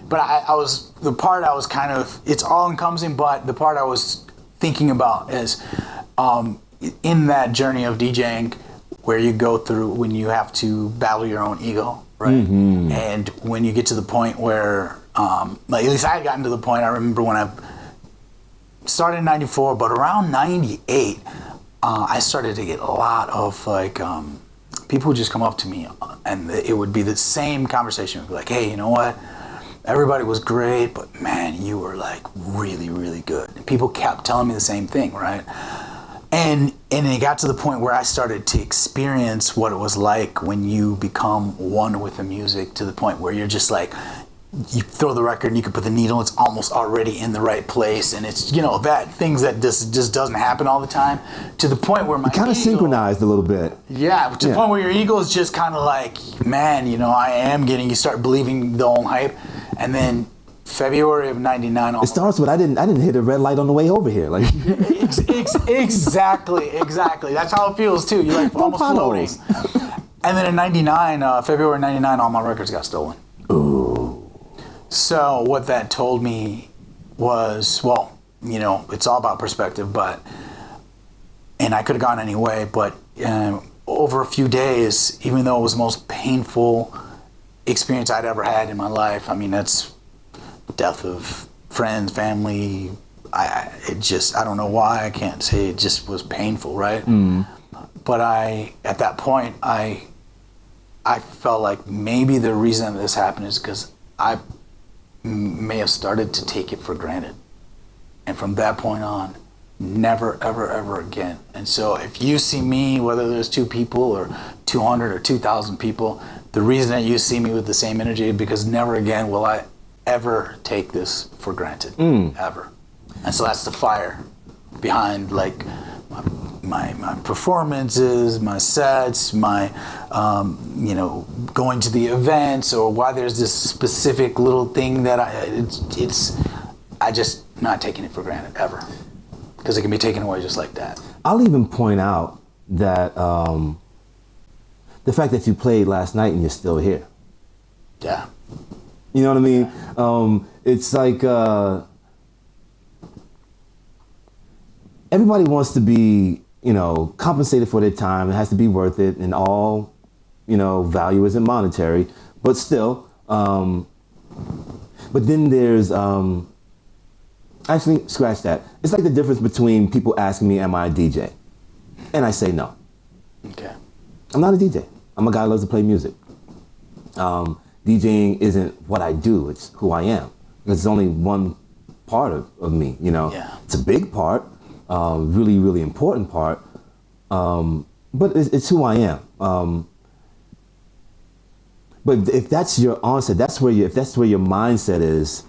but the part I was kind of, it's all encompassing, but the part I was thinking about is in that journey of DJing where you go through when you have to battle your own ego, right? Mm-hmm. And when you get to the point where, like at least I had gotten to the point, I remember when I started in 94, but around 98, I started to get a lot of like, people would just come up to me and it would be the same conversation. It would be like, hey, you know what? Everybody was great, but man, you were like really, really good. And people kept telling me the same thing, right? And it got to the point where I started to experience what it was like when you become one with the music, to the point where you're just like, you throw the record and you can put the needle, it's almost already in the right place, and it's, you know, that things that just doesn't happen all the time, to the point where my kind of synchronized a little bit. Yeah, to the point where your ego is just kind of like, man, you know, I am getting, you start believing the whole hype. And then February of 99. It starts with I didn't hit a red light on the way over here. Like exactly. That's how it feels too. You're like almost floating. And then in 99, February 99, all my records got stolen. Ooh. So what that told me was, well, you know, it's all about perspective, and I could have gone any way, but over a few days, even though it was the most painful experience I'd ever had in my life, I mean, that's death of friends, family. I don't know why, I can't say, it just was painful, right? Mm. But at that point, I felt like maybe the reason this happened is because I may have started to take it for granted. And from that point on, never, ever, ever again. And so if you see me, whether there's 2 people or 200 or 2,000 people, the reason that you see me with the same energy is because never again will I ever take this for granted, ever. And so that's the fire behind like my performances, my sets, my you know, going to the events, or why there's this specific little thing that I just not taking it for granted ever, because it can be taken away just like that. I'll even point out that the fact that you played last night and you're still here. Yeah. You know what I mean? Yeah. It's like everybody wants to be, you know, compensated for their time. It has to be worth it, and all, you know, value isn't monetary, but still. But then there's actually, scratch that. It's like the difference between people asking me, am I a DJ? And I say no. Okay. I'm not a DJ. I'm a guy who loves to play music. DJing isn't what I do, it's who I am. It's only one part of me, you know. Yeah. It's a big part, really, really important part, but it's who I am. But if that's your onset, if that's where your mindset is,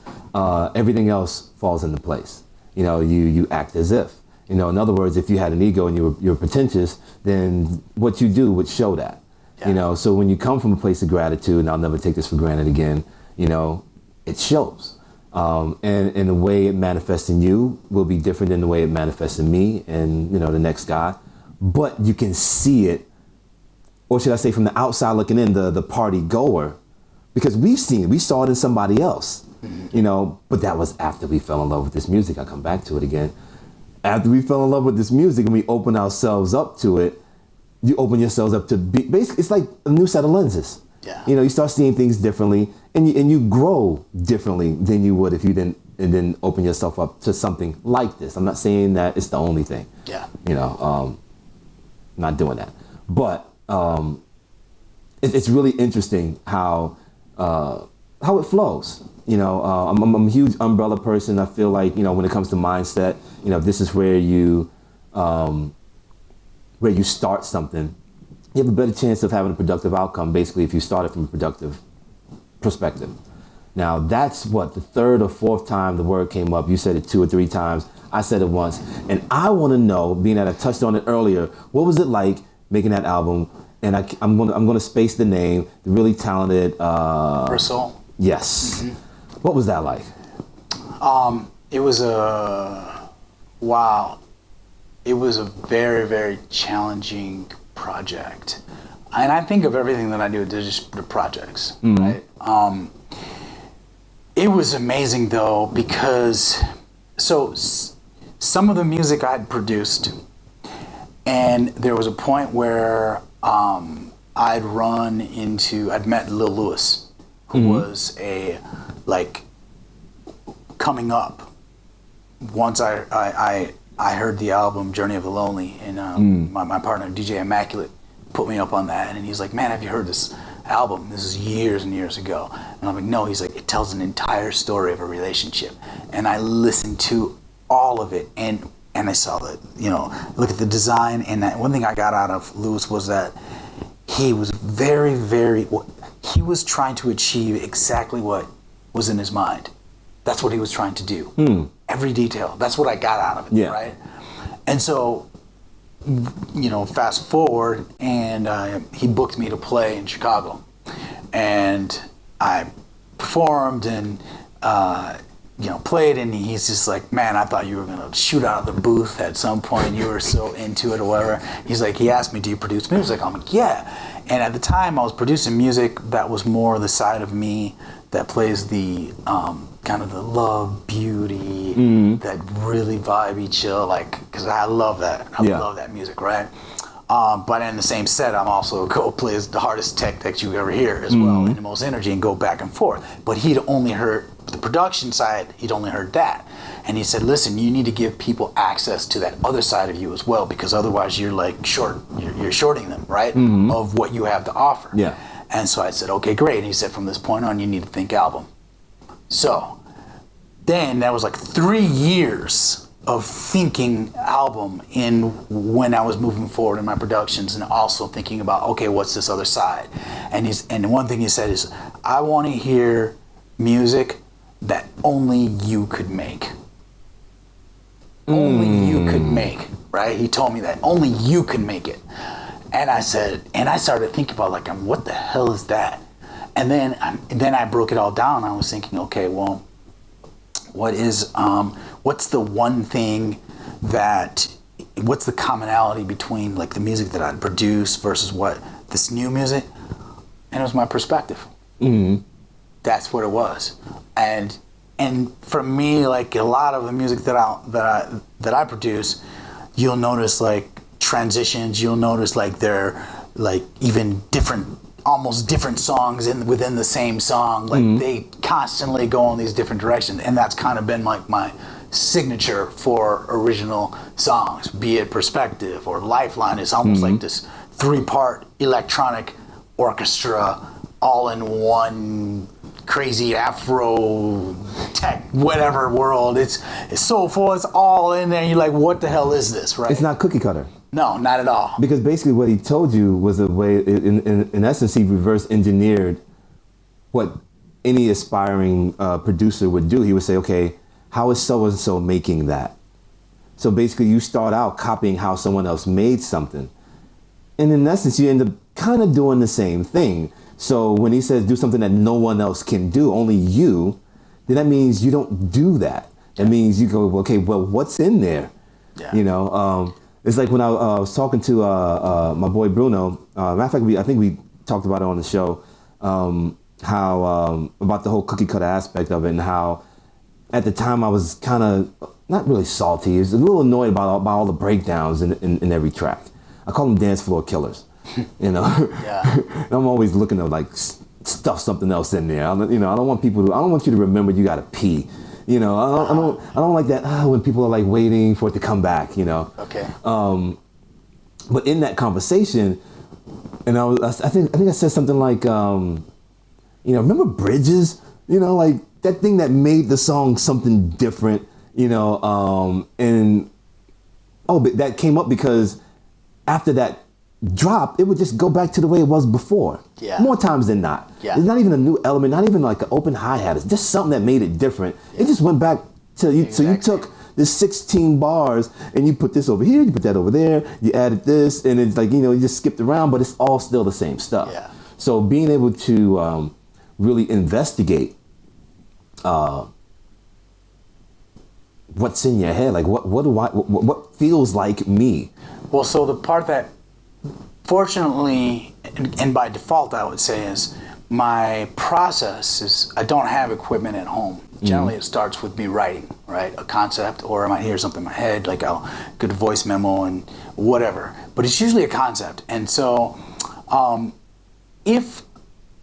everything else falls into place. You know, you act as if. You know, in other words, if you had an ego and you're pretentious, then what you do would show that. Yeah. You know, so when you come from a place of gratitude, and I'll never take this for granted again, you know, it shows. And the way it manifests in you will be different than the way it manifests in me and, you know, the next guy. But you can see it, or should I say from the outside looking in, the party goer, because we've seen it, we saw it in somebody else, you know, but that was after we fell in love with this music. I'll come back to it again. After we fell in love with this music and we open ourselves up to it, you open yourselves up to be, basically, it's like a new set of lenses. Yeah. You know, you start seeing things differently, and you grow differently than you would if you didn't open yourself up to something like this. I'm not saying that it's the only thing. Yeah. You know, not doing that. But it's really interesting how it flows. You know, I'm a huge umbrella person. I feel like, you know, when it comes to mindset, you know, this is where you start something, you have a better chance of having a productive outcome, basically, if you start it from a productive perspective. Now, that's what, the 3rd or 4th time the word came up. You said it 2 or 3 times. I said it once. And I want to know, being that I touched on it earlier, what was it like making that album? And I'm going to space the name, the really talented... Bristol? Yes. Mm-hmm. What was that like? It was wow. It was a very, very challenging project. And I think of everything that I do as just the projects, right? It was amazing though, because some of the music I'd produced, and there was a point where I'd met Lil Louis, who was coming up. Once I heard the album Journey of the Lonely, and my partner DJ Immaculate put me up on that, and he's like, man, have you heard this album? This is years and years ago. And I'm like, no. He's like, it tells an entire story of a relationship. And I listened to all of it, and I saw that, look at the design. And that one thing I got out of Lewis was that he was very, very, he was trying to achieve exactly what was in his mind. That's what he was trying to do. Every detail. That's what I got out of it, right? And so, fast forward, and he booked me to play in Chicago, and I performed and played, and he's just like, man, I thought you were gonna shoot out of the booth at some point. You were so into it or whatever. He's like, he asked me, do you produce music? I'm like, yeah. And at the time I was producing music that was more the side of me that plays the kind of the love, beauty, that really vibey, chill, because I love that. I love that music, right? But in the same set, I'm also plays the hardest tech that you ever hear as well, and the most energy, and go back and forth. But he'd only heard the production side, he'd only heard that. And he said, listen, you need to give people access to that other side of you as well, because otherwise you're you're shorting them, right? Of what you have to offer. Yeah. And so I said, okay, great. And he said, from this point on, you need to think album. So then that was 3 years of thinking album when I was moving forward in my productions, and also thinking about, okay, what's this other side? And one thing he said is, I want to hear music that only you could make. Only you could make, right? He told me that only you can make it. And I started thinking about what the hell is that? And then I broke it all down. I was thinking, okay, well, what's the one thing what's the commonality between the music that I'd produce versus this new music? And it was my perspective. That's what it was. And for me, a lot of the music that I produce, you'll notice transitions. You'll notice they're even almost different songs within the same song. They constantly go in these different directions, and that's kind of been my signature for original songs, be it Perspective or Lifeline. It's almost like this 3-part electronic orchestra all in one crazy Afro tech whatever world. It's soulful, it's all in there, and you're like, what the hell is this, right? It's not cookie cutter. No, not at all. Because basically what he told you was a way, in essence, he reverse engineered what any aspiring producer would do. He would say, okay, how is so-and-so making that? So basically you start out copying how someone else made something. And in essence, you end up kind of doing the same thing. So when he says do something that no one else can do, only you, then that means you don't do that. That means you go, okay, well, what's in there? Yeah. It's like when I was talking to my boy Bruno. Matter of fact, I think we talked about it on the show, how about the whole cookie cutter aspect of it, and how at the time I was kind of not really salty. I was a little annoyed about all the breakdowns in every track. I call them dance floor killers. Yeah. And I'm always looking to stuff something else in there. I don't want you to remember you got to pee. I don't like that when people are waiting for it to come back. Okay. But in that conversation, and I think I said something like, remember Bridges? That thing that made the song something different. But that came up because after that drop, it would just go back to the way it was before. Yeah. More times than not. Yeah. It's not even a new element, not even an open hi-hat. It's just something that made it different. Yeah. It just went back to you. Exactly. So you took this 16 bars and you put this over here, you put that over there, you added this, and it's you just skipped around, but it's all still the same stuff. Yeah. So being able to really investigate what's in your head, what feels like me. Well, so the part that, fortunately, and by default, I would say, is my process is I don't have equipment at home. Generally, it starts with me writing, right? A concept, or I might hear something in my head, like I'll get a voice memo and whatever. But it's usually a concept. And so if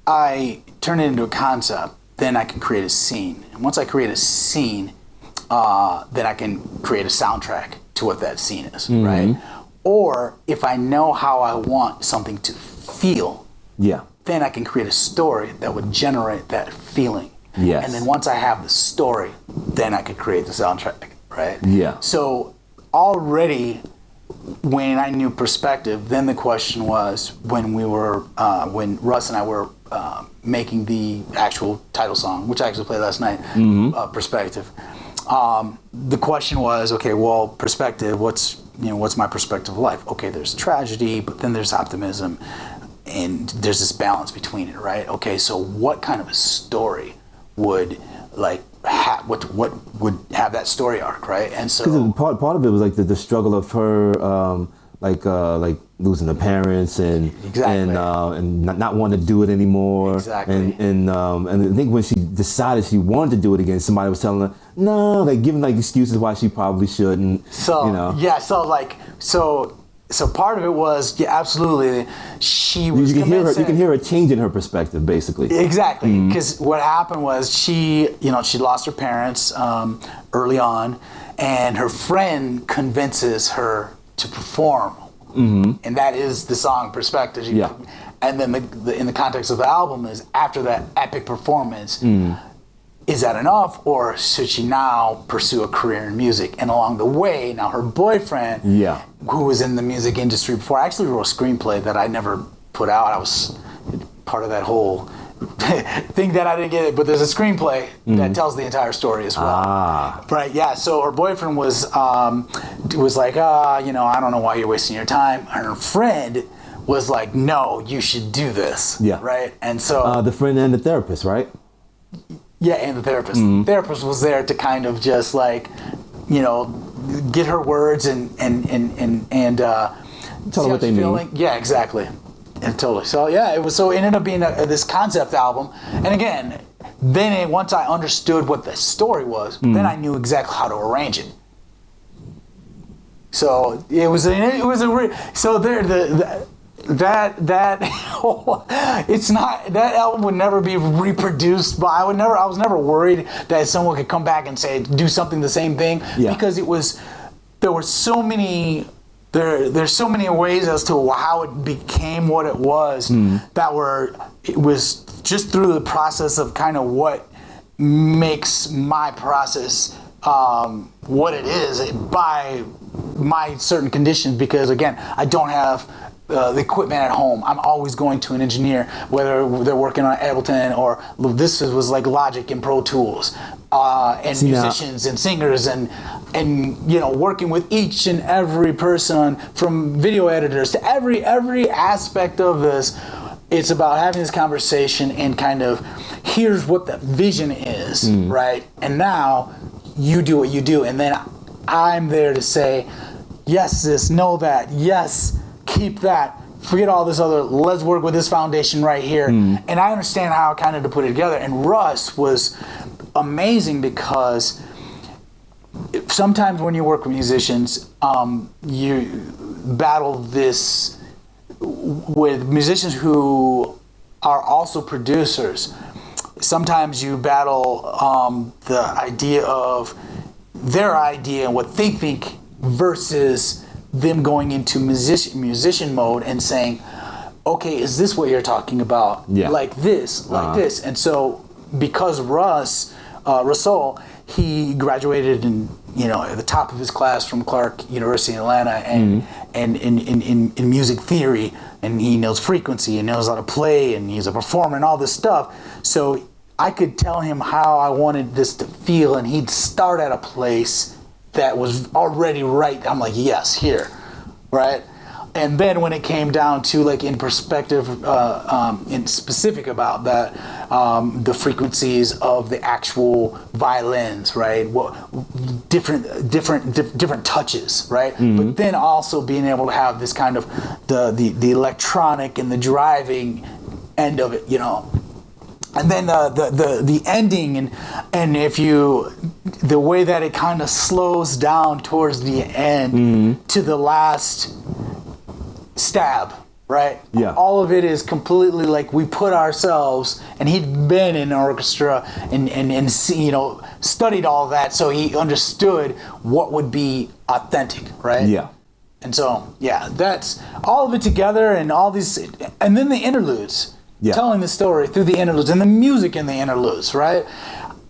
I turn it into a concept, then I can create a scene. And once I create a scene, then I can create a soundtrack to what that scene is, right? Or if I know how I want something to feel, then I can create a story that would generate that feeling. Yes. And then once I have the story, then I could create the soundtrack, right? Yeah. So already when I knew Prospective, then the question was when when Russ and I were making the actual title song, which I actually played last night, Prospective. The question was, okay, well, perspective, what's my perspective of life? Okay, there's tragedy, but then there's optimism, and there's this balance between it, right? Okay, so what kind of a story would what would have that story arc, right? And so part of it was like the struggle of her like losing her parents and not wanting to do it anymore. Exactly. And I think when she decided she wanted to do it again, somebody was telling her no, like giving like excuses why she probably shouldn't. So part of it was absolutely she was. You can hear her changing her perspective basically. Exactly, because what happened was she lost her parents early on, and her friend convinces her to perform, and that is the song Perspective. And then in the context of the album is after that epic performance. Is that enough, or should she now pursue a career in music? And along the way, now her boyfriend, who was in the music industry before, I actually wrote a screenplay that I never put out. I was part of that whole thing that I didn't get it, but there's a screenplay that tells the entire story as well. Right? Yeah. So her boyfriend was like, I don't know why you're wasting your time. And her friend was like, no, you should do this. Yeah. Right. And so the friend and the therapist, right? Yeah, and the therapist. The therapist was there to kind of just like, get her words and tell her what they mean. Yeah, exactly. And totally. So yeah, it ended up being this concept album. And again, then once I understood what the story was, then I knew exactly how to arrange it. So it was it's not, that album would never be reproduced, but I was never worried that someone could come back and say do something the same thing, because there's so many ways as to how it became what it was, it was just through the process of kind of what makes my process what it is by my certain conditions, because again, I don't have the equipment at home. I'm always going to an engineer, whether they're working on Ableton or this was like Logic and Pro Tools, and musicians and singers and working with each and every person, from video editors to every aspect of this. It's about having this conversation and kind of here's what the vision is, right? And now you do what you do, and then I'm there to say, yes, this, know that, yes, keep that, forget all this other, let's work with this foundation right here. And I understand how kind of to put it together. And Russ was amazing, because sometimes when you work with musicians, you battle this with musicians who are also producers. Sometimes you battle the idea of their idea and what they think versus them going into musician mode and saying, okay, is this what you're talking about? Like this. And so because Russell, he graduated at the top of his class from Clark University in Atlanta, and in music theory, and he knows frequency and knows how to play, and he's a performer and all this stuff. So I could tell him how I wanted this to feel, and he'd start at a place that was already right. I'm like, yes, here, right? And then when it came down to like in perspective, in specific about that, the frequencies of the actual violins, right? What different touches, right? But then also being able to have this kind of the electronic and the driving end of it, And then the ending, and if you, the way that it kind of slows down towards the end to the last stab, right? Yeah. All of it is completely like we put ourselves, and he'd been in an orchestra and see, studied all that, so he understood what would be authentic, right? Yeah. And so, yeah, that's all of it together, and all these, and then the interludes. Yeah. Telling the story through the interludes and the music in the interludes, right?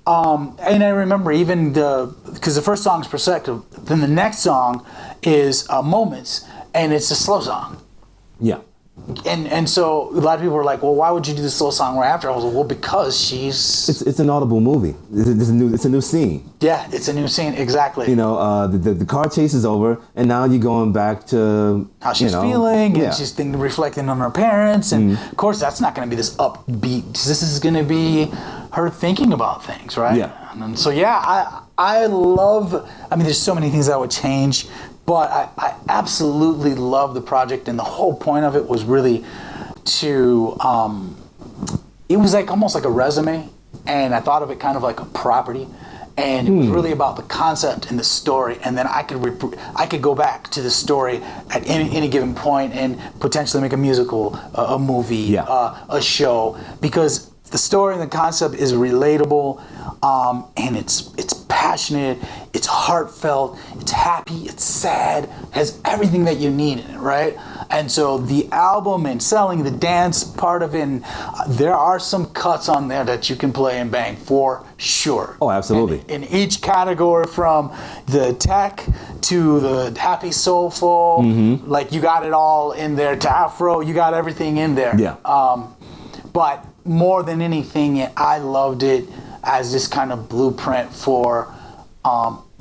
And I remember even because the first song is Prospective, then the next song is Moments, and it's a slow song. Yeah. And so a lot of people were like, well, why would you do the slow song right after? I was like, well, because she's... It's an audible movie. It's a new scene. Yeah, it's a new scene, exactly. The car chase is over, and now you're going back to... how she's feeling, and she's reflecting on her parents, and of course that's not going to be this upbeat. This is going to be her thinking about things, right? Yeah. And so, yeah, I love... I mean, there's so many things I would change, but I absolutely love the project, and the whole point of it was really to... it was like almost like a resume, and I thought of it kind of like a property, and it was really about the concept and the story, and then I could go back to the story at any given point and potentially make a musical, a movie, a show, because the story and the concept is relatable, and it's passionate, it's heartfelt, it's happy, it's sad, has everything that you need in it, right? And so the album and selling the dance part of it, and there are some cuts on there that you can play and bang for sure. Oh, absolutely. In each category, from the tech to the happy soulful, like you got it all in there, to Afro, you got everything in there. Yeah. But more than anything, I loved it as this kind of blueprint for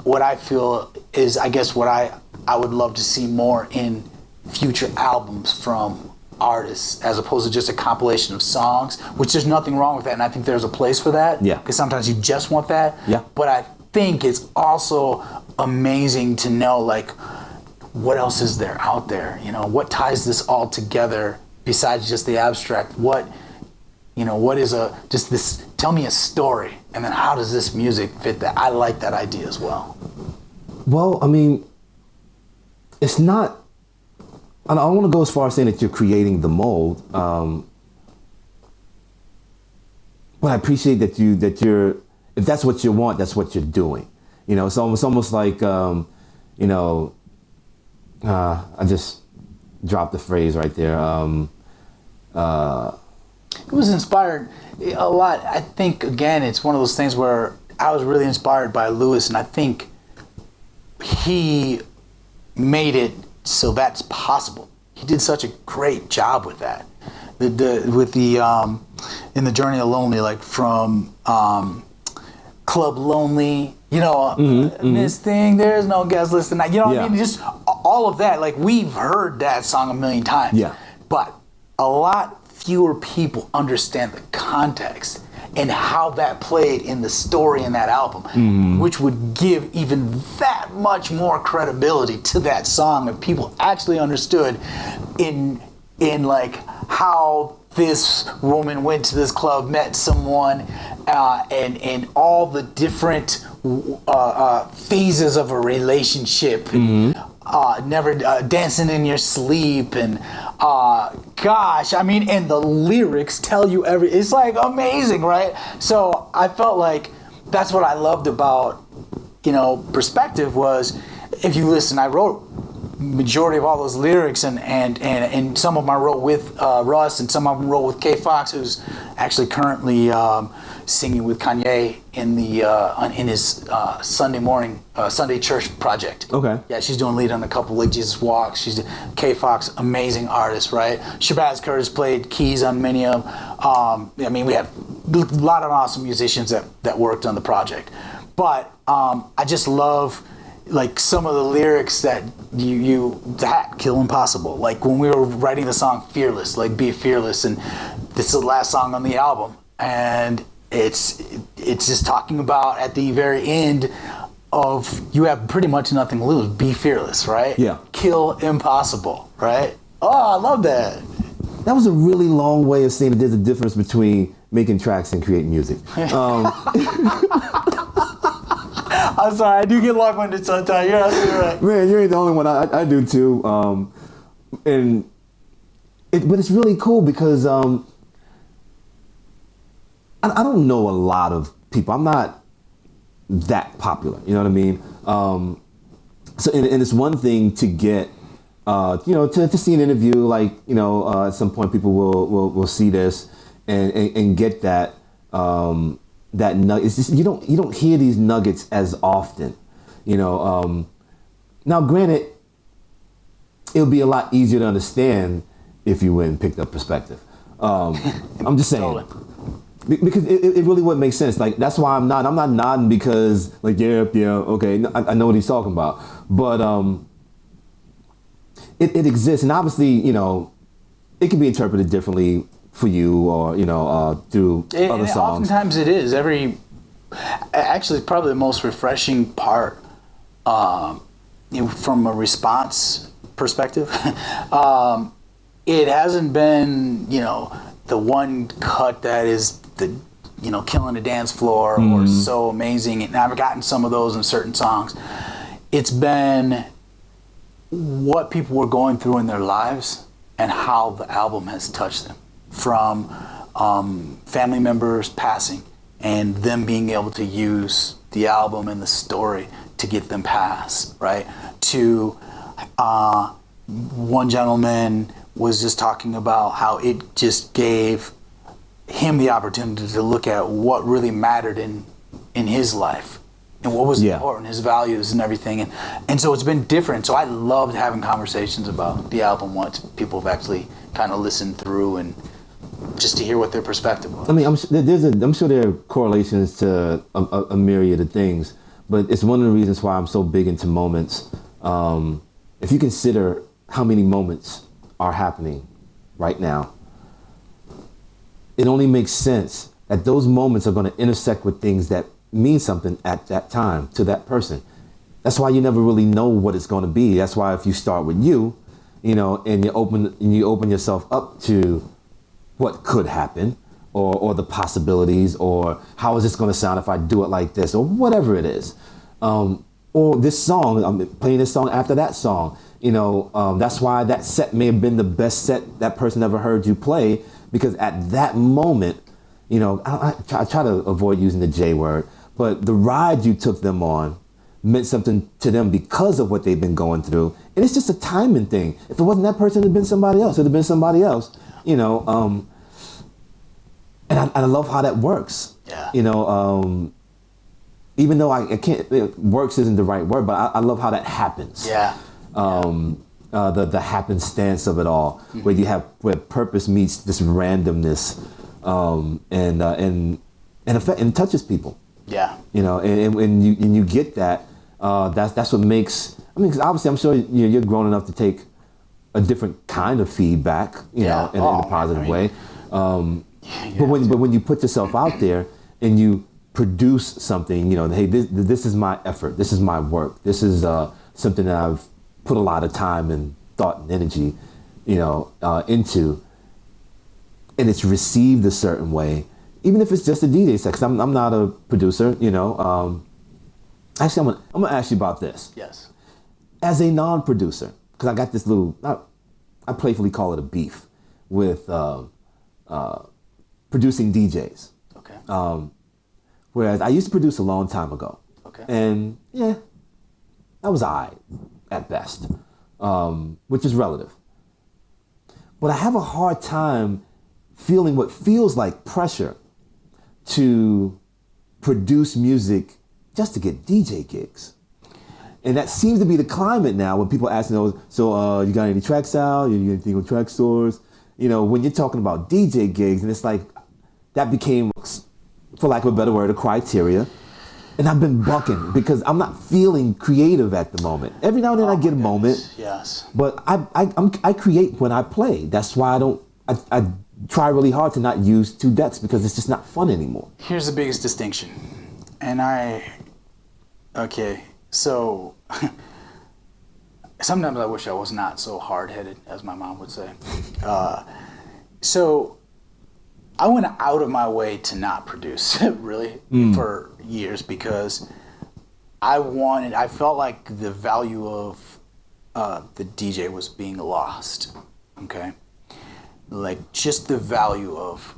what I feel is, I guess, what I would love to see more in future albums from artists, as opposed to just a compilation of songs, which there's nothing wrong with that, and I think there's a place for that. Yeah. Because sometimes you just want that. Yeah. But I think it's also amazing to know, like, what else is there out there? What ties this all together besides just the abstract? What is just this, tell me a story, and then how does this music fit that? I like that idea as well. Well, I mean, it's not, I don't want to go as far as saying that you're creating the mold, but I appreciate that you're, if that's what you want, that's what you're doing. It's almost like, I just dropped the phrase right there. It was inspired a lot. I think, again, it's one of those things where I was really inspired by Lewis, and I think he made it so that's possible. He did such a great job with that. In the Journey of Lonely, like from Club Lonely, this thing, there's no guest list tonight. What I mean? Just all of that. Like, we've heard that song a million times. Yeah. But a lot fewer people understand the context and how that played in the story in that album, which would give even that much more credibility to that song if people actually understood in like how this woman went to this club, met someone, and all the different phases of a relationship, and never dancing in your sleep, and and the lyrics tell you it's like amazing, right? So I felt like that's what I loved about Prospective was, if you listen, I wrote majority of all those lyrics, and some of them I wrote with Russ, and some of them wrote with Kay Fox, who's actually currently singing with Kanye in his Sunday church project. Okay. Yeah, she's doing lead on a couple like Jesus Walks. She's Kay Fox, amazing artist, right? Shabazz Curtis played keys on many of them. We had a lot of awesome musicians that worked on the project, but I just love like some of the lyrics that that Kill Impossible. Like when we were writing the song Fearless, like Be Fearless, and this is the last song on the album, and it's just talking about at the very end of you have pretty much nothing to lose. Be fearless, right? Yeah. Kill impossible, right? Oh, I love that. That was a really long way of saying that there's a difference between making tracks and creating music. I'm sorry, I do get long-winded sometimes. You're absolutely right. Man, you ain't the only one. I do too. But it's really cool because I don't know a lot of people. I'm not that popular. You know what I mean? So and it's one thing to get, to see an interview, like, at some point people will see this and get that that nugget. It's just you don't hear these nuggets as often. Now granted, it'll be a lot easier to understand if you went and picked up Prospective. I'm just saying. Totally. Because it really wouldn't make sense. Like, that's why I'm not nodding because, like, yeah, okay, I know what he's talking about. But it exists, and obviously, it can be interpreted differently for you, or through other songs. Oftentimes it is. Actually, probably the most refreshing part, from a response perspective. It hasn't been, the one cut that is killing the dance floor or so amazing. And I've gotten some of those in certain songs. It's been what people were going through in their lives and how the album has touched them, from family members passing and them being able to use the album and the story to get them past, right? To one gentleman was just talking about how it just gave him the opportunity to look at what really mattered in his life and what was important, his values and everything. And so it's been different. So I loved having conversations about the album once people have actually kind of listened through and just to hear what their perspective was. I mean, I'm sure there are correlations to a myriad of things, but it's one of the reasons why I'm so big into moments. If you consider how many moments are happening right now, it only makes sense that those moments are going to intersect with things that mean something at that time to that person. That's why you never really know what it's going to be. That's why if you start with you, and you open yourself up to what could happen, or the possibilities, or how is this going to sound if I do it like this, or whatever it is, or this song, I'm playing this song after that song. That's why that set may have been the best set that person ever heard you play, because at that moment, I try to avoid using the J word, but the ride you took them on meant something to them because of what they've been going through. And it's just a timing thing. If it wasn't that person, it'd have been somebody else. It'd have been somebody else, And I love how that works. Yeah. Even though I can't, works isn't the right word, but I love how that happens. Yeah. The happenstance of it all, where purpose meets this randomness, and touches people. Yeah. And when you get that, that's what makes. I mean, 'cause obviously, I'm sure you're grown enough to take a different kind of feedback, in a positive way. But when you put yourself out there and you produce something, hey, this is my effort, this is my work, this is something that I've put a lot of time and thought and energy, into, and it's received a certain way, even if it's just a DJ set. 'Cause I'm not a producer, Actually, I'm gonna ask you about this. Yes. As a non-producer, because I got this little, I playfully call it a beef with producing DJs. Okay. Whereas I used to produce a long time ago. Okay. And I was all right at best, which is relative. But I have a hard time feeling what feels like pressure to produce music just to get DJ gigs. And that seems to be the climate now when people ask, you got any tracks out? You got anything with track stores? When you're talking about DJ gigs, and it's like, that became, for lack of a better word, a criteria. And I've been bucking because I'm not feeling creative at the moment. Every now and then I get a moment. Yes. But I create when I play. That's why I try really hard to not use two decks, because it's just not fun anymore. Here's the biggest distinction. So sometimes I wish I was not so hard-headed, as my mom would say. So I went out of my way to not produce really for years because I felt like the value of the DJ was being lost. Okay, like just the value of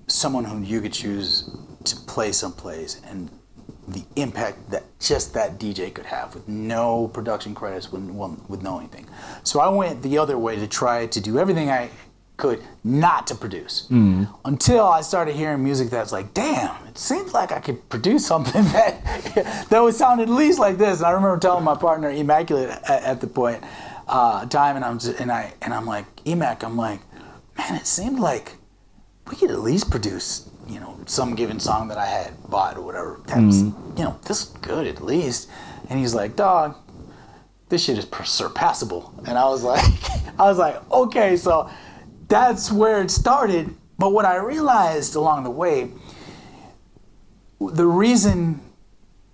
someone who you could choose to play someplace and the impact that just that DJ could have with no production credits, with no anything. So I went the other way to try to do everything I could not to produce until I started hearing music that's like, damn, it seems like I could produce something that would sound at least like this. And I remember telling my partner Immaculate at the point time, and I'm like, Emac, I'm like, man, it seemed like we could at least produce, you know, some given song that I had bought or whatever. That was, you know, this is good at least. And he's like, dog, this shit is surpassable. And I was like, okay, so that's where it started. But what I realized along the way, the reason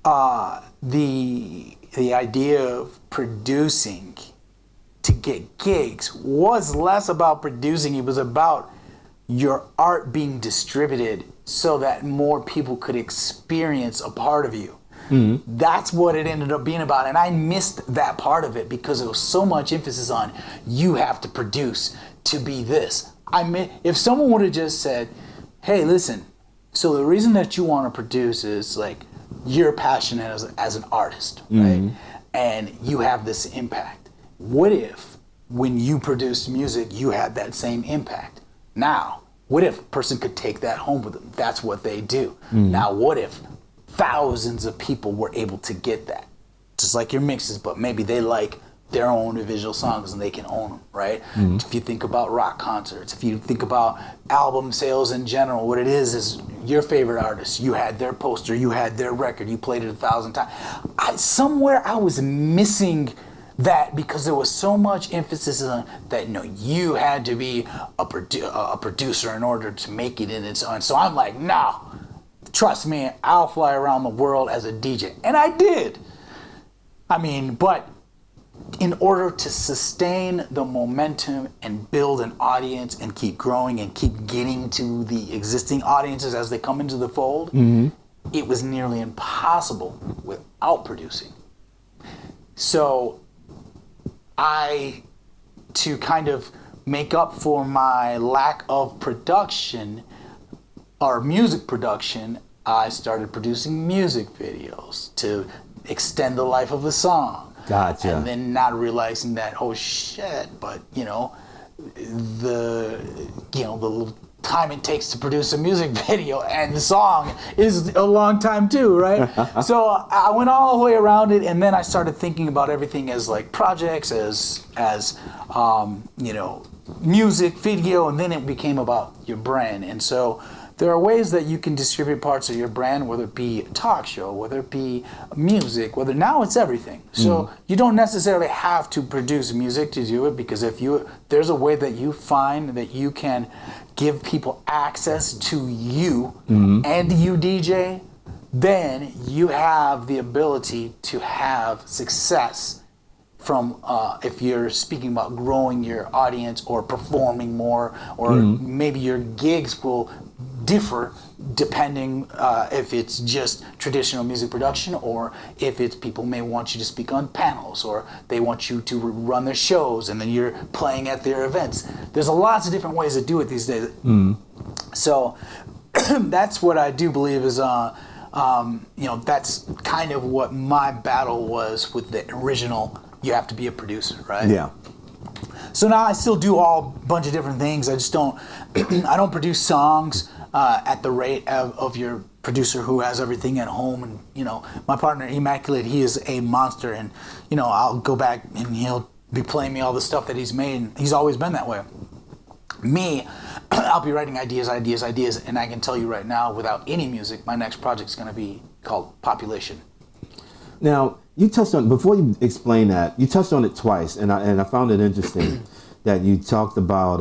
the idea of producing to get gigs was less about producing. It was about your art being distributed so that more people could experience a part of you. That's what it ended up being about. And I missed that part of it because there was so much emphasis on you have to produce to be this. If someone would have just said, hey, listen, so the reason that you want to produce is like you're passionate as an artist, right? And you have this impact. What if when you produced music, you had that same impact? Now, what if a person could take that home with them? That's what they do. Now, what if thousands of people were able to get that? Just like your mixes, but maybe they like their own individual songs and they can own them, right? If you think about rock concerts, if you think about album sales in general, what it is your favorite artist, you had their poster, you had their record, you played it 1,000 times. Somewhere I was missing that because there was so much emphasis on that, you had to be a producer in order to make it in its own. So I'm like, no, trust me, I'll fly around the world as a DJ. And I did. But in order to sustain the momentum and build an audience and keep growing and keep getting to the existing audiences as they come into the fold, it was nearly impossible without producing. So to kind of make up for my lack of production or music production, I started producing music videos to extend the life of a song. Gotcha. And then not realizing that, oh shit, but the time it takes to produce a music video and the song is a long time too, right? So I went all the way around it, and then I started thinking about everything as like projects, as music, video, and then it became about your brand. And so there are ways that you can distribute parts of your brand, whether it be a talk show, whether it be music, now it's everything. So you don't necessarily have to produce music to do it, because there's a way that you find that you can give people access to you and you DJ, then you have the ability to have success from if you're speaking about growing your audience or performing more, or maybe your gigs will differ depending if it's just traditional music production, or if it's people may want you to speak on panels, or they want you to run their shows and then you're playing at their events. There's lots of different ways to do it these days. So that's what I do believe is that's kind of what my battle was with the original. You have to be a producer, right? Yeah. So now I still do a bunch of different things. I just don't I don't produce songs at the rate of your producer who has everything at home. And my partner Immaculate, he is a monster, and I'll go back and he'll be playing me all the stuff that he's made, and he's always been that way. Me, I'll be writing ideas, and I can tell you right now, without any music, my next project's going to be called Population. Now, you touched on, before you explain that, you touched on it twice, and I found it interesting that you talked about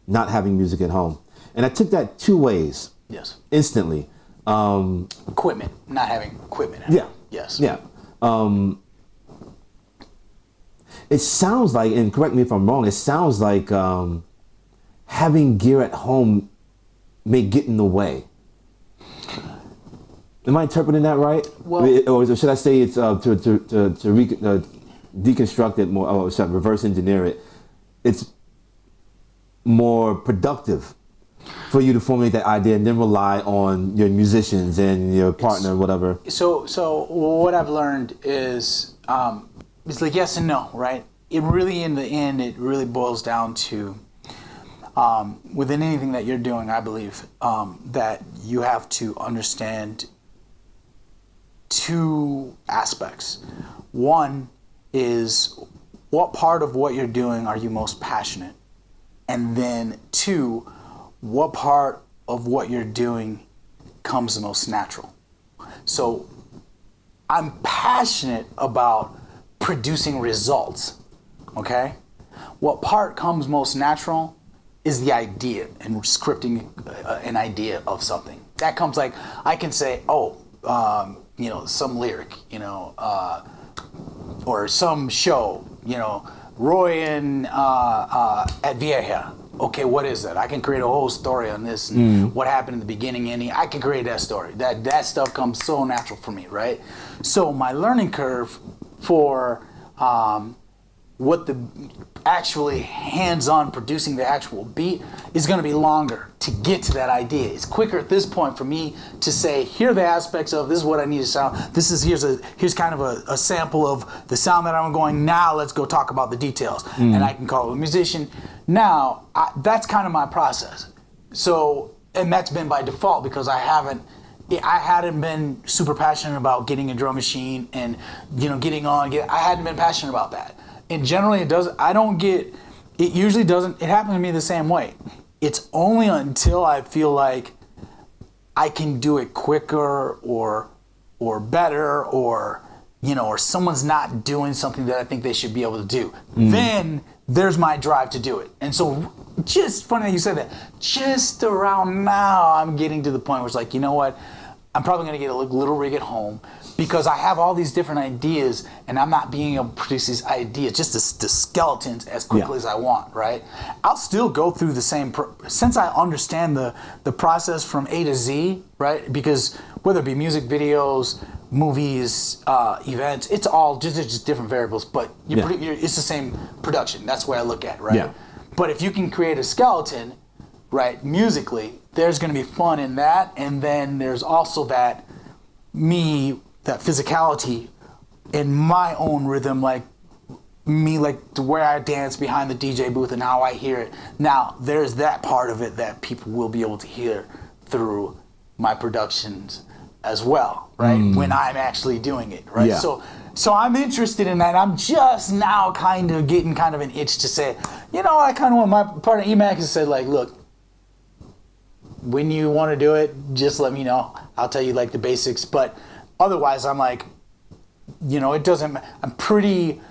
not having music at home. And I took that two ways. Yes. Instantly. Equipment, not having equipment. Yeah. Yes. Yeah. It sounds like, and correct me if I'm wrong, it sounds like having gear at home may get in the way. Am I interpreting that right? Well, or should I say it's deconstruct it more, or should I reverse engineer it? It's more productive for you to formulate that idea and then rely on your musicians and your partner, whatever. So what I've learned is it's like yes and no, right? It really, in the end, it really boils down to within anything that you're doing, I believe that you have to understand two aspects. One is what part of what you're doing are you most passionate? And then two, what part of what you're doing comes the most natural? So I'm passionate about producing results, okay? What part comes most natural is the idea and scripting an idea of something. That comes like, I can say, some lyric, or some show, Roy and at Vieja. Okay, what is that? I can create a whole story on this and what happened in the beginning, ending. I can create that story. That stuff comes so natural for me, right? So my learning curve for what the actually hands-on producing the actual beat is going to be longer to get to that idea. It's quicker at this point for me to say, here are the aspects of this is what I need to sound. Here's kind of a sample of the sound that I'm going. Now let's go talk about the details, and I can call it a musician. Now that's kind of my process. So, and that's been by default because I hadn't been super passionate about getting a drum machine and I hadn't been passionate about that. And generally it usually doesn't, it happens to me the same way. It's only until I feel like I can do it quicker or better or someone's not doing something that I think they should be able to do. Then there's my drive to do it. And so just funny that you said that, just around now I'm getting to the point where it's like, you know what? I'm probably going to get a little rig at home because I have all these different ideas and I'm not being able to produce these ideas, just the skeletons as quickly as I want, right? I'll still go through the same, since I understand the process from A to Z, right? Because whether it be music videos, movies, events, it's just different variables, but it's the same production. That's the way I look at it, right? Yeah. But if you can create a skeleton, right, musically, there's going to be fun in that, and then there's also that physicality in my own rhythm, like the way I dance behind the DJ booth and how I hear it. Now, there's that part of it that people will be able to hear through my productions as well, right? When I'm actually doing it, right? Yeah. So I'm interested in that. I'm just now kind of getting kind of an itch to say, I kind of want my part of EMAC has said, like, look, when you want to do it, just let me know. I'll tell you like the basics, but otherwise I'm like, it doesn't, I'm pretty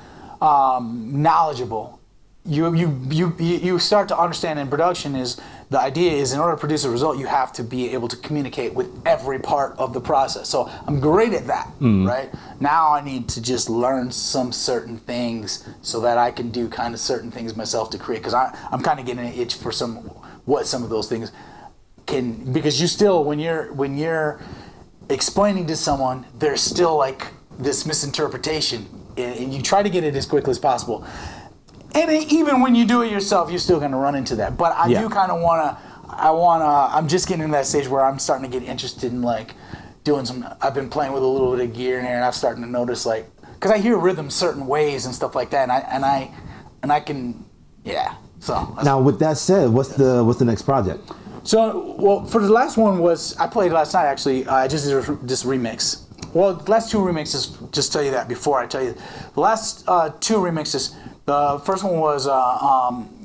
knowledgeable. You start to understand in production is the idea is in order to produce a result, you have to be able to communicate with every part of the process. So I'm great at that, right? Now I need to just learn some certain things so that I can do kind of certain things myself to create, because I'm kind of getting an itch for some of those things can, because you still, when you're explaining to someone, there's still like this misinterpretation, and you try to get it as quickly as possible. And even when you do it yourself, you're still going to run into that. But I do kind of I'm just getting to that stage where I'm starting to get interested in like doing I've been playing with a little bit of gear in here, and I'm starting to notice like, because I hear rhythm certain ways and stuff like that, and I can, so. Now with that said, what's the next project? So, well, for the last one I played last night actually, I just did this remix. Well, the last two remixes, just tell you that before I tell you. The last two remixes, the first one was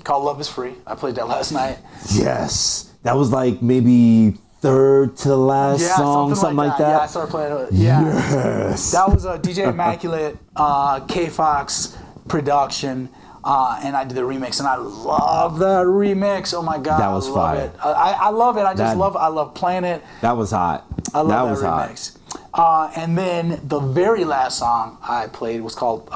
called Love Is Free. I played that last night. Yes. That was like maybe third to the last song, something like that. Yeah, I started playing it. Yeah. Yes. That was a DJ Immaculate, K-Fox production. And I did the remix, and I love that remix. Oh my God, that was fire. I love it. I love it. I love playing it. That was hot. I love that remix. And then the very last song I played was called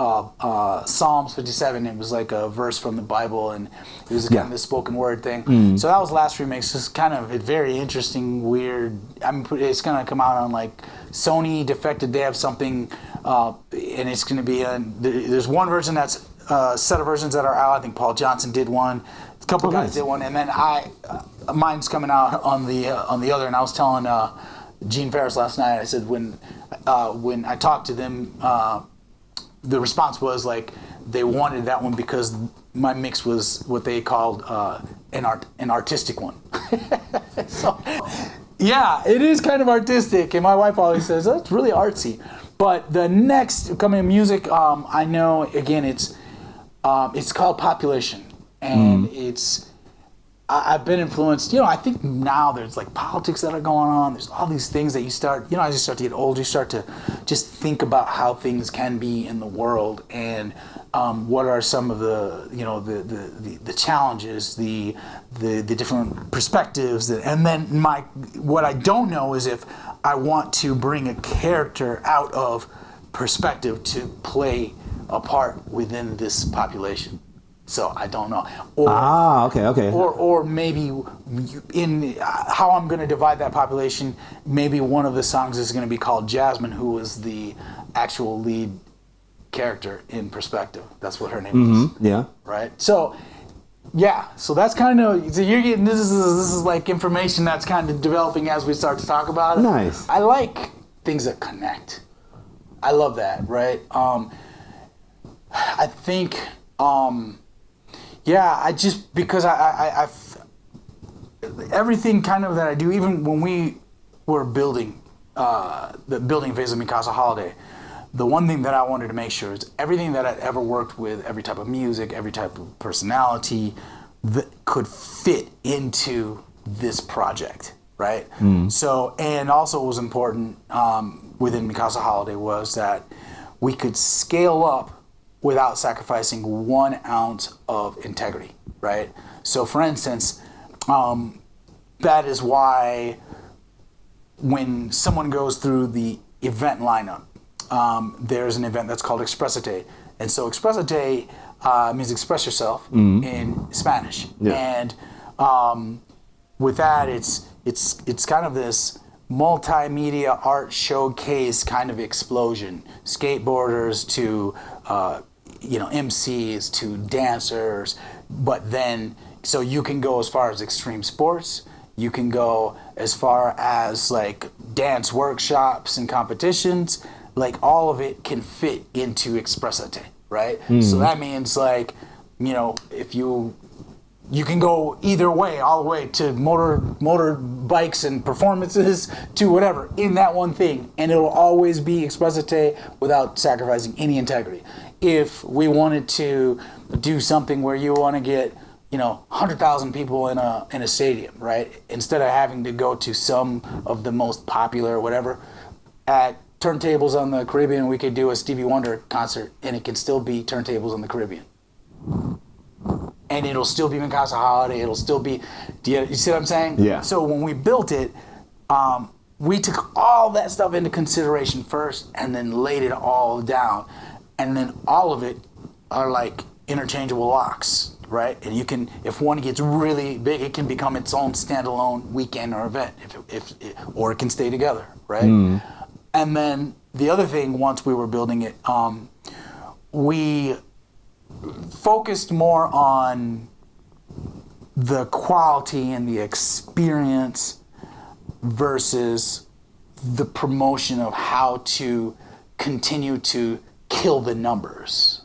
Psalms 57. It was like a verse from the Bible, and it was kind of this spoken word thing. So that was the last remix. It's kind of a very interesting, weird. It's going to come out on like Sony Defected. They have something, and it's going to be there's one version that's a set of versions that are out. I think Paul Johnson did one. A couple of guys did one, and then mine's coming out on the other. And I was telling Gene Ferris last night. I said when I talked to them, the response was like they wanted that one because my mix was what they called an artistic one. So, yeah, it is kind of artistic, and my wife always says that's really artsy. But the next coming music, I know again it's called Population, and I've been influenced, I think now there's like politics that are going on. There's all these things that you start, as you start to get older, you start to just think about how things can be in the world and what are some of the, the challenges, the different perspectives. And then what I don't know is if I want to bring a character out of Perspective to play a part within this population. So I don't know. Okay. Or maybe in how I'm going to divide that population, maybe one of the songs is going to be called Jasmine, who was the actual lead character in Perspective. That's what her name is. Yeah. Right. So yeah. So that's kind of, so you're getting, this is like information that's kind of developing as we start to talk about it. Nice. I like things that connect. I love that. Right. I think. I just, because I everything kind of that I do, even when we were building the building phase of Mi Casa Holiday, the one thing that I wanted to make sure is everything that I'd ever worked with, every type of music, every type of personality that could fit into this project, right? So, and also what was important within Mi Casa Holiday was that we could scale up without sacrificing 1 ounce of integrity, right? So for instance, that is why when someone goes through the event lineup, there's an event that's called Expressate. And so Expressate means express yourself in Spanish. Yeah. And with that, it's kind of this multimedia art showcase kind of explosion. Skateboarders to MCs to dancers, but then so you can go as far as extreme sports, you can go as far as like dance workshops and competitions, like all of it can fit into Expressate, right? So that means like, if you can go either way, all the way to motor bikes and performances to whatever in that one thing, and it'll always be Expressate without sacrificing any integrity. If we wanted to do something where you want to get 100,000 people in a stadium, right? Instead of having to go to some of the most popular whatever, at Turntables on the Caribbean, we could do a Stevie Wonder concert, and it can still be Turntables on the Caribbean. And it'll still be Mi Casa Holiday. It'll still be, you see what I'm saying? Yeah. So when we built it, we took all that stuff into consideration first, and then laid it all down. And then all of it are like interchangeable locks, right? And you can, if one gets really big, it can become its own standalone weekend or event, or it can stay together, right? And then the other thing, once we were building it, we focused more on the quality and the experience versus the promotion of how to continue to kill the numbers,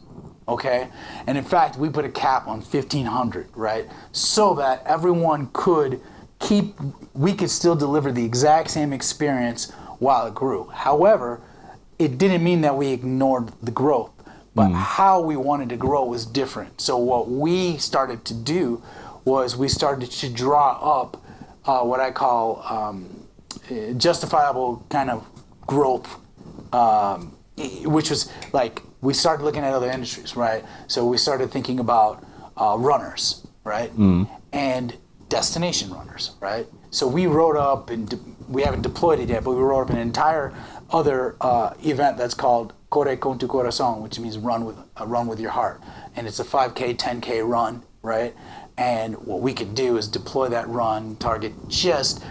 okay? And in fact, we put a cap on 1,500, right? So that everyone could we could still deliver the exact same experience while it grew. However, it didn't mean that we ignored the growth, but how we wanted to grow was different. So what we started to do was we started to draw up what I call justifiable kind of growth, which was like, we started looking at other industries, right? So we started thinking about runners, right? And destination runners, right? So we wrote up, and we haven't deployed it yet, but we wrote up an entire other event that's called Corre con tu corazón, which means run with your heart. And it's a 5K, 10K run, right? And what we could do is deploy that run, target just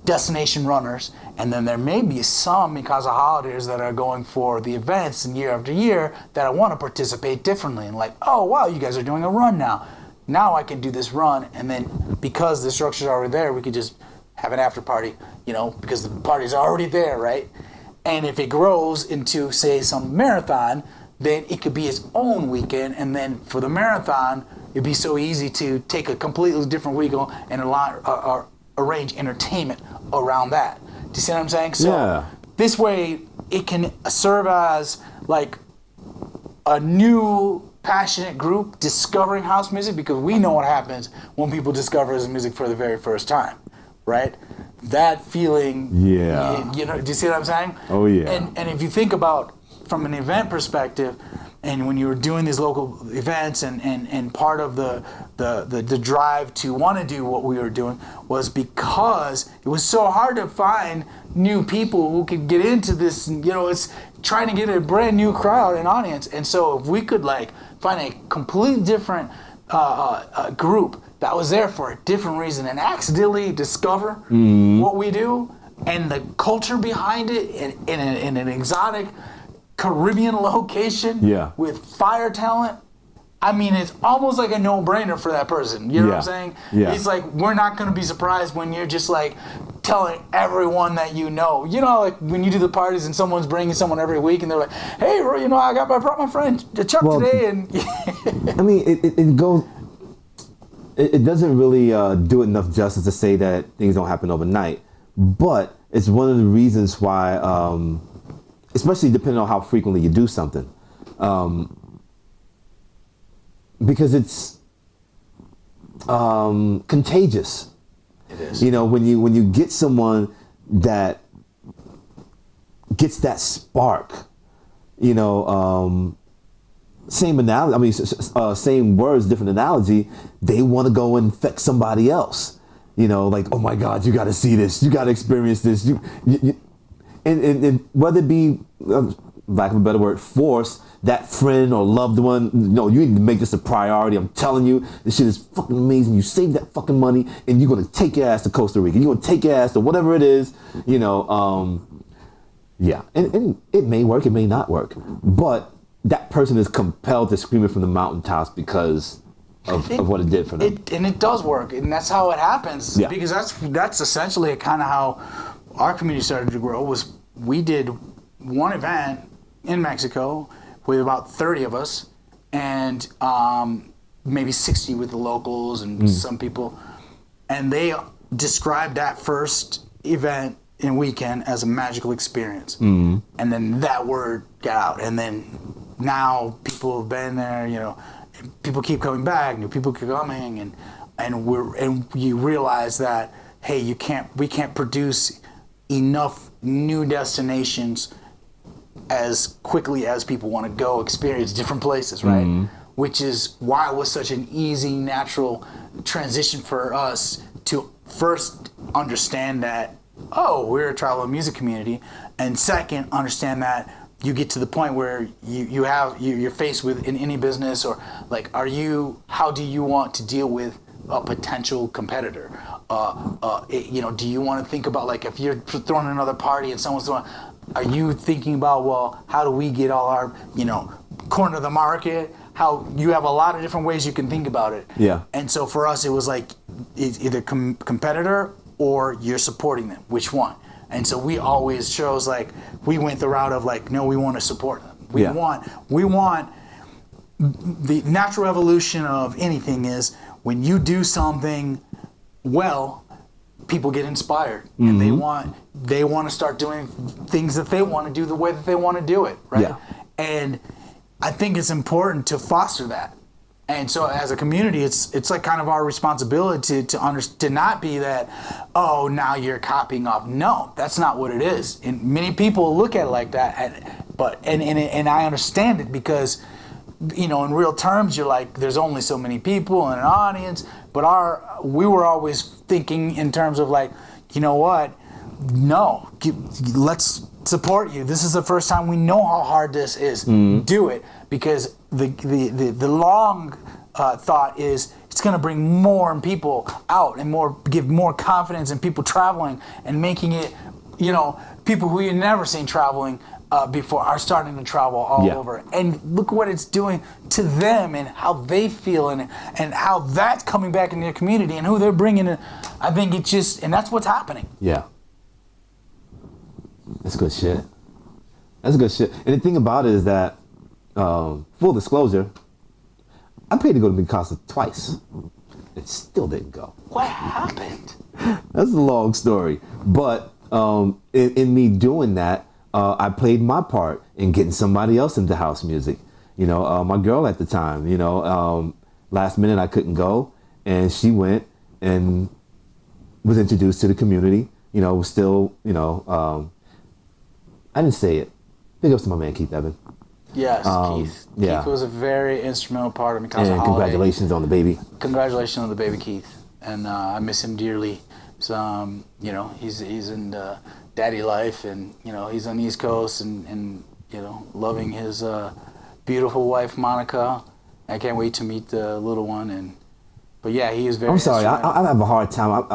destination runners, and then there may be some Mi Casa Holidays that are going for the events and year after year that I want to participate differently, and like, oh wow, you guys are doing a run now. Now I can do this run, and then because the structure's already there, we could just have an after party, because the party's already there, right? And if it grows into, say, some marathon, then it could be its own weekend, and then for the marathon, it'd be so easy to take a completely different weekend and arrange entertainment around that. Do you see what I'm saying? So This way, it can serve as like a new passionate group discovering house music, because we know what happens when people discover his music for the very first time, right? That feeling, do you see what I'm saying? Oh yeah. And if you think about from an event perspective, and when you were doing these local events, and part of the drive to want to do what we were doing was because it was so hard to find new people who could get into this, it's trying to get a brand new crowd and audience. And so if we could like find a completely different group that was there for a different reason and accidentally discover what we do and the culture behind it in an exotic Caribbean location with fire talent, I mean, it's almost like a no-brainer for that person. You know what I'm saying? Yeah. It's like, we're not going to be surprised when you're just like telling everyone that you know. Like when you do the parties and someone's bringing someone every week and they're like, hey, bro, I brought my friend Chuck today. And I mean, it goes, it doesn't really do enough justice to say that things don't happen overnight. But it's one of the reasons why, especially depending on how frequently you do something, because it's contagious. It is. When you get someone that gets that spark, same analogy. I mean, same words, different analogy. They want to go and infect somebody else. Like, oh my God, you got to see this. You got to experience this. And whether it be, lack of a better word, force that friend or loved one, no, you need to make this a priority. I'm telling you, this shit is fucking amazing. You save that fucking money and you're going to take your ass to Costa Rica. You're going to take your ass to whatever it is, And it may work, it may not work. But that person is compelled to scream it from the mountaintops because of what it did for them. And it does work, and that's how it happens. Yeah. Because that's essentially kind of how our community started to grow. Was we did one event in Mexico with about 30 of us, and maybe 60 with the locals and some people, and they described that first event and weekend as a magical experience. And then that word got out, and then now people have been there, people keep coming back, new people keep coming, and you realize that, hey, we can't produce enough new destinations as quickly as people want to go experience different places, right? Which is why it was such an easy, natural transition for us to first understand that, oh, we're a travel and music community, and second, understand that you get to the point where you're faced with in any business, or like, how do you want to deal with a potential competitor? Do you want to think about, like, if you're throwing another party and someone's throwing, are you thinking about, well, how do we get all our, corner of the market? How you have a lot of different ways you can think about it. Yeah. And so for us, it was like it's either competitor or you're supporting them. Which one? And so we always chose, like, we went the route of like, no, we want to support them. We want the natural evolution of anything is when you do something well, people get inspired and they want to start doing things that they want to do the way that they want to do it, right? Yeah. And I think it's important to foster that. And so as a community, it's like kind of our responsibility to not be that, oh, now you're copying off. No, that's not what it is. And many people look at it like that. And I understand it because, in real terms, you're like, there's only so many people in an audience. But we were always thinking in terms of like, you know what? No, let's support you. This is the first time we know how hard this is. Do it, because the long thought is it's going to bring more people out and give more confidence in people traveling and making it, people who you've never seen traveling before are starting to travel all over. And look what it's doing to them and how they feel and how that's coming back in their community and who they're bringing in. I think it's just, and that's what's happening. Yeah. That's good shit. That's good shit. And the thing about it is that, full disclosure, I paid to go to Mi Casa twice. It still didn't go. What happened? That's a long story. But in me doing that, I played my part in getting somebody else into house music. My girl at the time, last minute I couldn't go, and she went and was introduced to the community. Was still, I didn't say it. Big ups to my man Keith Evan. Yes, Keith. Yeah. Keith was a very instrumental part of Mi Casa And Holiday. congratulations on the baby. Congratulations on the baby, Keith. And I miss him dearly. So, he's in daddy life, and he's on the East Coast, and loving his beautiful wife Monica. I can't wait to meet the little one. But yeah, he is very. I'm sorry, I have a hard time.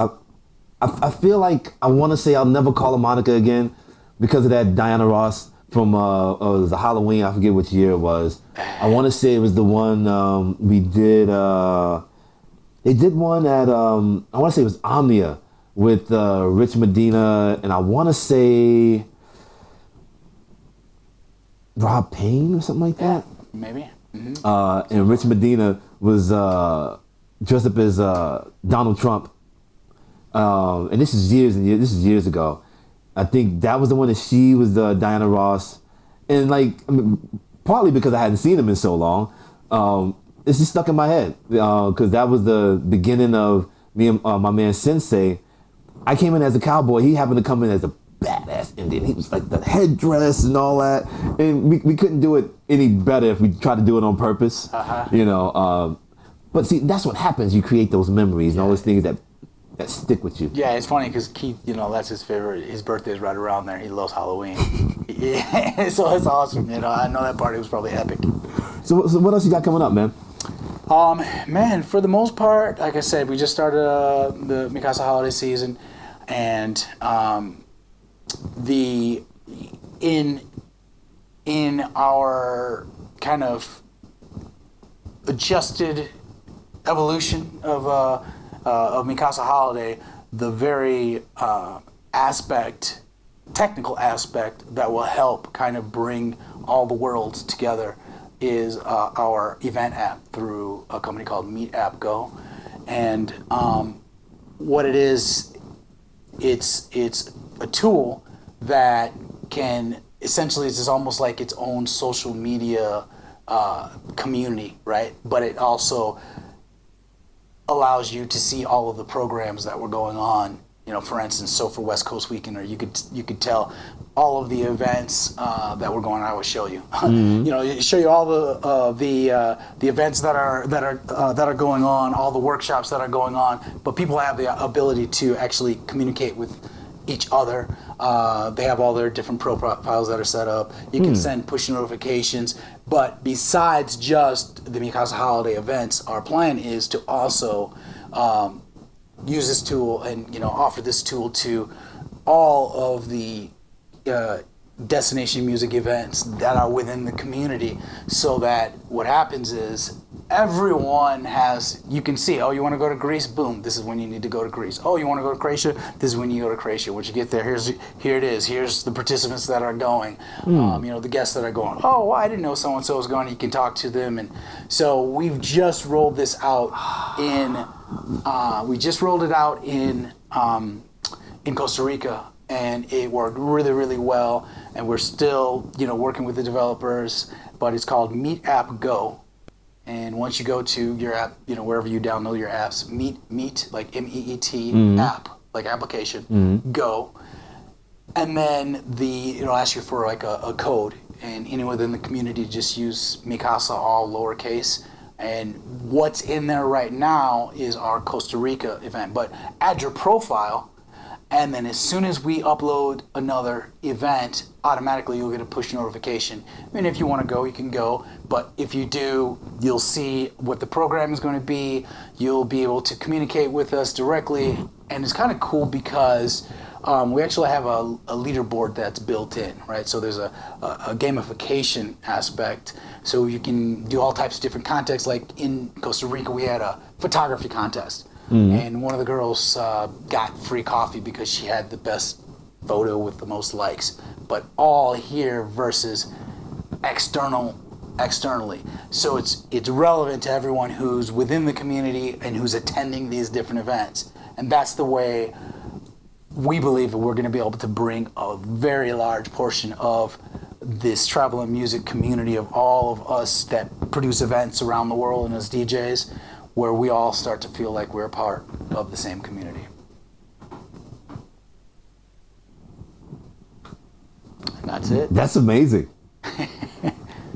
I feel like I want to say I'll never call her Monica again because of that Diana Ross from it was a Halloween. I forget which year it was. I want to say it was the one we did. They did one at I want to say it was Omnia with Rich Medina, and I want to say Rob Payne or something like that. Maybe. Mm-hmm. And Rich Medina was dressed up as Donald Trump. And this is years and years. This is years ago. I think that was the one that she was the Diana Ross, and partly because I hadn't seen him in so long. It's just stuck in my head because that was the beginning of me and my man Sensei. I came in as a cowboy. He happened to come in as a badass Indian. He was like the headdress and all that, and we couldn't do it any better if we tried to do it on purpose. But see, that's what happens. You create those memories and all those things that stick with you. Yeah, it's funny because Keith, that's his favorite. His birthday is right around there. He loves Halloween. So it's awesome. I know that party was probably epic. So what else you got coming up, man? Man, for the most part, like I said, we just started the Mi Casa Holiday season, and in our kind of adjusted evolution of Mi Casa Holiday, the very technical aspect that will help kind of bring all the worlds together is our event app through a company called Meet App Go. And what it is, it's a tool that can essentially, it's almost like its own social media community, right? But it also allows you to see all of the programs that were going on. For instance, so for West Coast Weekend, or you could tell all of the events that were going on. I would show you. Mm-hmm. Show you all the events that are going on, all the workshops that are going on. But people have the ability to actually communicate with each other. They have all their different profiles that are set up. You can send push notifications. But besides just the Mi Casa Holiday events, our plan is to also use this tool and offer this tool to all of the destination music events that are within the community, so that what happens is everyone you can see, you want to go to Greece, boom, this is when you need to go to Greece. Oh, you want to go to Croatia, this is when you go to Croatia. Once you get there, here it is, here's the participants that are going, the guests that are going. Oh, well, I didn't know so-and-so was going. You can talk to them. And so we've just rolled this out in Costa Rica, and it worked really, really well. And we're still, working with the developers, but it's called Meet App Go. And once you go to your app, wherever you download your apps, Meet like MEET app, like application, Go. And then it'll ask you for like a code, and anyone within the community just use Mi Casa all lowercase, And what's in there right now is our Costa Rica event. But add your profile, and then as soon as we upload another event, automatically you'll get a push notification. I mean, if you want to go, you can go. But if you do, you'll see what the program is going to be. You'll be able to communicate with us directly. And it's kind of cool because we actually have a leaderboard that's built in, right? So there's a gamification aspect. So you can do all types of different contests. Like in Costa Rica, we had a photography contest. And one of the girls got free coffee because she had the best photo with the most likes. But all here versus externally. So it's relevant to everyone who's within the community and who's attending these different events. And that's the way we believe that we're going to be able to bring a very large portion of this travel and music community of all of us that produce events around the world and as DJs, where we all start to feel like we're a part of the same community. And that's it. That's amazing.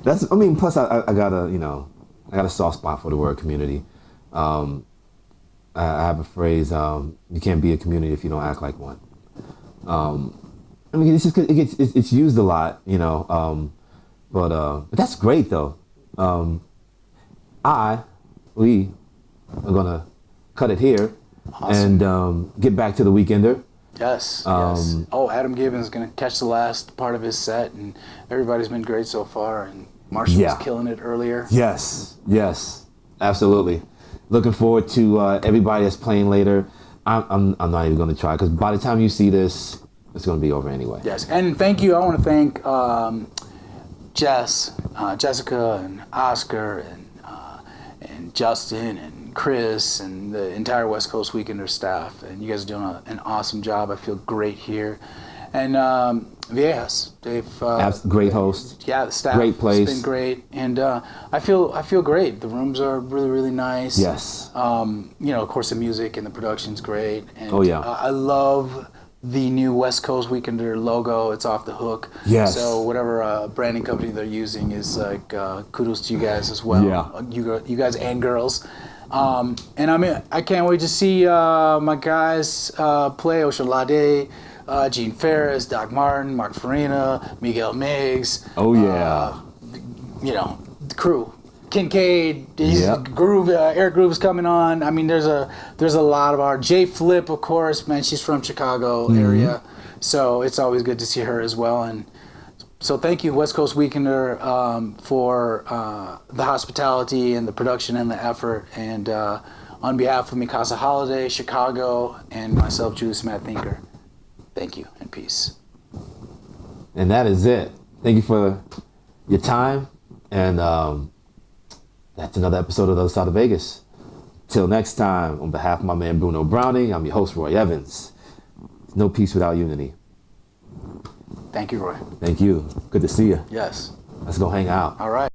Plus I got a soft spot for the word community. I have a phrase, you can't be a community if you don't act like one. It's used a lot, but that's great though. We are gonna cut it here. Awesome. And get back to the Weekender. Yes. Oh, Adam Gibbons is gonna catch the last part of his set, and everybody's been great so far. And Marshall was killing it earlier. Yes, absolutely. Looking forward to everybody that's playing later. I'm not even gonna try because by the time you see this, it's gonna be over anyway. Yes, and thank you. I want to thank Jessica, and Oscar, and Justin, and Chris, and the entire West Coast Weekender staff. And you guys are doing an awesome job. I feel great here. And Viejas, they've great host. Yeah, the staff. Great place. It's been great, and I feel great. The rooms are really, really nice. Yes. Of course, the music and the production's great. And, oh yeah. I love the new West Coast Weekender logo. It's off the hook. Yes. So whatever branding company they're using is like kudos to you guys as well. Yeah. You guys and girls. And I can't wait to see my guys play Ocean Gene Ferris, Doc Martin, Mark Farina, Miguel Miggs. Oh yeah. The crew. Kincaid, Groove, Eric Groove's coming on. I mean, there's a lot of our Jay Flip, of course, man. She's from Chicago area, so it's always good to see her as well. And so thank you, West Coast Weekender, for the hospitality and the production and the effort. And on behalf of Mi Casa Holiday, Chicago, and myself, Julius Matt Thinker, thank you and peace. And that is it. Thank you for your time, and that's another episode of The Other Side of Vegas. Till next time, on behalf of my man Bruno Browning, I'm your host, Roy Evans. There's no peace without unity. Thank you, Roy. Thank you. Good to see you. Yes. Let's go hang out. All right.